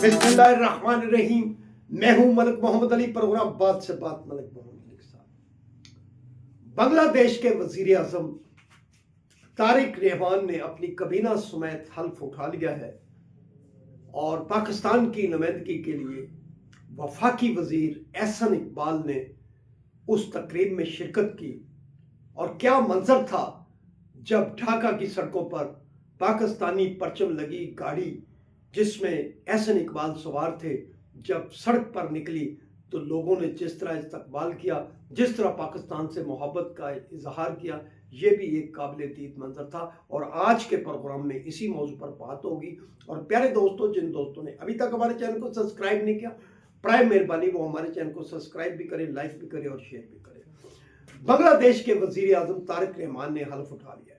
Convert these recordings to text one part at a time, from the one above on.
बिस्मिल्लाहिर्रहमानिर्रहीम। मैं हूं मलिक मोहम्मद अली, प्रोग्राम बात से बात मलिक मोहम्मद अली के साथ। बांग्लादेश के वजीर आजम तारिक रहमान ने अपनी कबीना समेत हल्फ उठा लिया है और पाकिस्तान की नुमाइंदगी के लिए वफाकी वजीर एहसन इकबाल ने उस तकरीब में शिरकत की। और क्या मंजर था जब ढाका की सड़कों पर पाकिस्तानी परचम लगी गाड़ी जिसमें एहसन इकबाल सवार थे, जब सड़क पर निकली तो लोगों ने जिस तरह इस्तकबाल किया, जिस तरह पाकिस्तान से मोहब्बत का इजहार किया, ये भी एक काबिल दीद मंजर था। और आज के प्रोग्राम में इसी मौजू पर बात होगी। और प्यारे दोस्तों, जिन दोस्तों ने अभी तक हमारे चैनल को सब्सक्राइब नहीं किया, प्राय मेहरबानी वो हमारे चैनल को सब्सक्राइब भी करें, लाइक भी करें और शेयर भी करें। बांग्लादेश के वजीर आजम तारिक रहमान ने हल्फ उठा लिया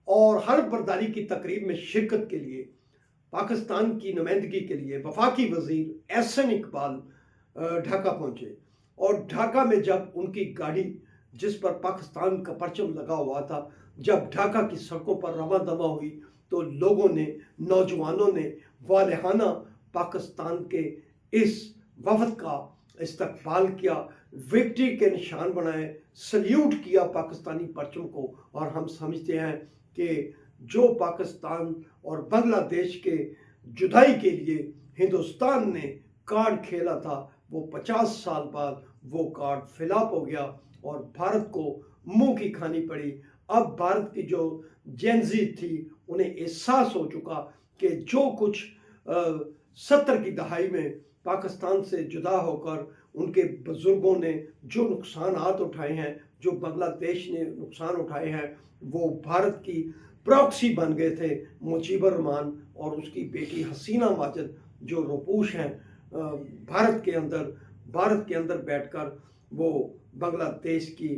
और हल्फ बर्दारी की तकरीब में शिरकत के लिए पाकिस्तान की नुमाइंदगी के लिए वफाकी वजीर एहसन इकबाल ढाका पहुंचे। और ढाका में जब उनकी गाड़ी जिस पर पाकिस्तान का परचम लगा हुआ था, जब ढाका की सड़कों पर रवा दवा हुई तो लोगों ने, नौजवानों ने वालिहाना पाकिस्तान के इस वफद का इस्तकबाल किया, विक्ट्री के निशान बनाए, सल्यूट किया पाकिस्तानी परचम को। और हम समझते हैं कि जो पाकिस्तान और बांग्लादेश के जुदाई के लिए हिंदुस्तान ने कार्ड खेला था, वो 50 साल बाद वो कार्ड फिलअप हो गया और भारत को मुंह की खानी पड़ी। अब भारत की जो जेनजी थी उन्हें एहसास हो चुका कि जो कुछ 70 की दहाई में पाकिस्तान से जुदा होकर उनके बुजुर्गों ने जो नुकसानात उठाए हैं, जो बांग्लादेश ने नुकसान उठाए हैं, वो भारत की प्रॉक्सी बन गए थे। मुजीबर रहमान और उसकी बेटी हसीना माजिद जो रुपूश हैं भारत के अंदर बैठकर वो बांग्लादेश की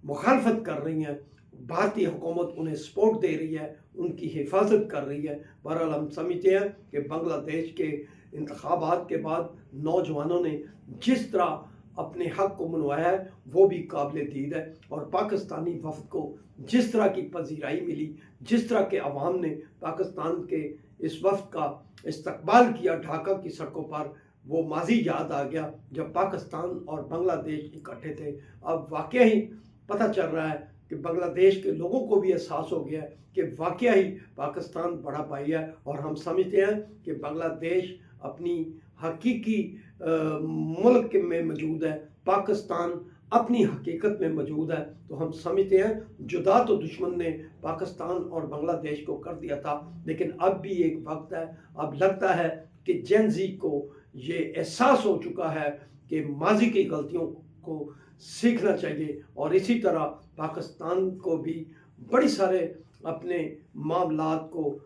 मुखालफत कर रही हैं। भारतीय हुकूमत उन्हें सपोर्ट दे रही है, उनकी हिफाजत कर रही है। बहरहाल हम समझते हैं कि बांग्लादेश के इंतखाबात के बाद नौजवानों ने जिस तरह अपने हक को मनवाया है वो भी काबिल दीद है। और पाकिस्तानी वफद को जिस तरह की पजीराई मिली, जिस तरह के अवाम ने पाकिस्तान के इस वफद का इस्तकबाल किया ढाका की सड़कों पर, वो माजी याद आ गया जब पाकिस्तान और बांग्लादेश इकट्ठे थे। अब वाकई ही पता चल रहा है कि बांग्लादेश के लोगों को भी एहसास हो गया है कि वाकई ही पाकिस्तान बड़ा भाई है। और हम समझते हैं कि बांग्लादेश अपनी हकीकी मुल्क में मौजूद है, पाकिस्तान अपनी हकीकत में मौजूद है। तो हम समझते हैं जुदा तो दुश्मन ने पाकिस्तान और बांग्लादेश को कर दिया था, लेकिन अब भी एक वक्त है, अब लगता है कि जेनजी को ये एहसास हो चुका है कि माजी की गलतियों को सीखना चाहिए। और इसी तरह पाकिस्तान को भी बड़ी सारे अपने मामलात को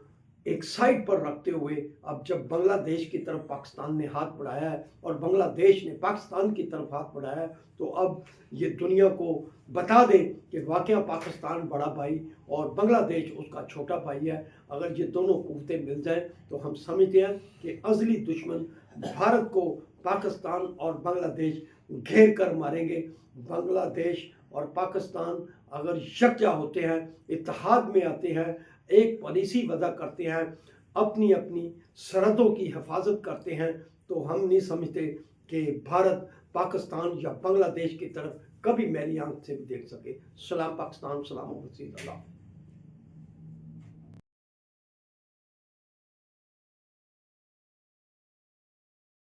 एक साइड पर रखते हुए अब जब बांग्लादेश की तरफ पाकिस्तान ने हाथ बढ़ाया है और बांग्लादेश ने पाकिस्तान की तरफ हाथ बढ़ाया है, तो अब ये दुनिया को बता दें कि वाकई पाकिस्तान बड़ा भाई और बांग्लादेश उसका छोटा भाई है। अगर ये दोनों कुव्वतें मिल जाएं तो हम समझते हैं कि अज़ली दुश्मन भारत को पाकिस्तान और बांग्लादेश घेर कर मारेंगे। बांग्लादेश और पाकिस्तान अगर यकजा होते हैं, इत्तेहाद में आते हैं, एक पॉलिसी वज़ा करते हैं, अपनी अपनी सरहदों की हिफाजत करते हैं, तो हम नहीं समझते कि भारत पाकिस्तान या बांग्लादेश की तरफ कभी मैली आंख से भी देख सके। सलाम पाकिस्तान, सलाम वसीयत अल्लाह।